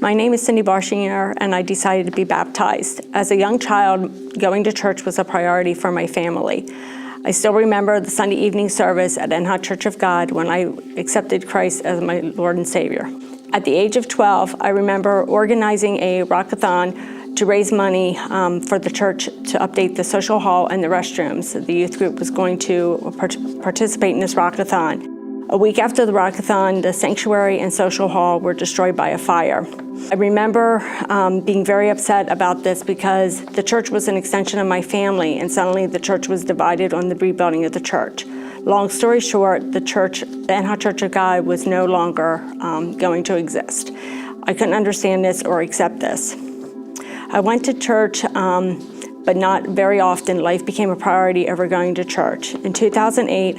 My name is Cindy Barshinger, and I decided to be baptized. As a young child, going to church was a priority for my family. I still remember the Sunday evening service at Enha Church of God when I accepted Christ as my Lord and Savior. At the age of 12, I remember organizing a rockathon to raise money for the church to update the social hall and the restrooms. The youth group was going to participate in this rockathon. A week after the rockathon, the sanctuary and social hall were destroyed by a fire. I remember being very upset about this because the church was an extension of my family, and suddenly the church was divided on the rebuilding of the church. Long story short, the Enha Church of God was no longer going to exist. I couldn't understand this or accept this. I went to church, but not very often. Life became a priority over going to church. In 2008,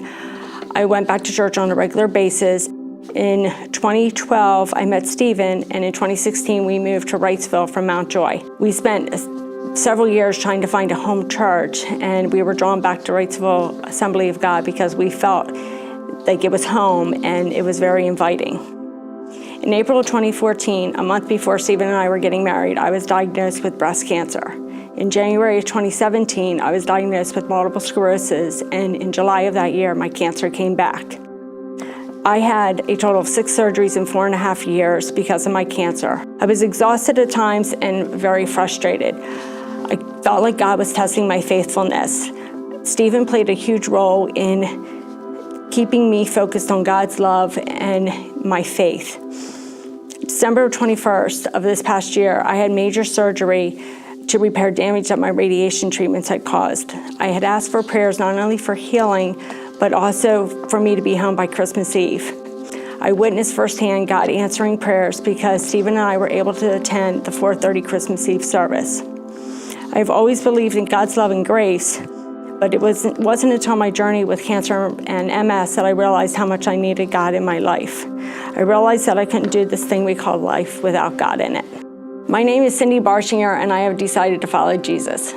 I went back to church on a regular basis. In 2012, I met Stephen, and in 2016, we moved to Wrightsville from Mount Joy. We spent several years trying to find a home church, and we were drawn back to Wrightsville Assembly of God because we felt like it was home and it was very inviting. In April of 2014, a month before Stephen and I were getting married, I was diagnosed with breast cancer. In January of 2017, I was diagnosed with multiple sclerosis, and in July of that year, my cancer came back. I had a total of 6 surgeries in 4.5 years because of my cancer. I was exhausted at times and very frustrated. I felt like God was testing my faithfulness. Stephen played a huge role in keeping me focused on God's love and my faith. December 21st of this past year, I had major surgery to repair damage that my radiation treatments had caused. I had asked for prayers not only for healing, but also for me to be home by Christmas Eve. I witnessed firsthand God answering prayers because Stephen and I were able to attend the 4:30 Christmas Eve service. I've always believed in God's love and grace, but it wasn't until my journey with cancer and MS that I realized how much I needed God in my life. I realized that I couldn't do this thing we call life without God in it. My name is Cindy Barshinger, and I have decided to follow Jesus.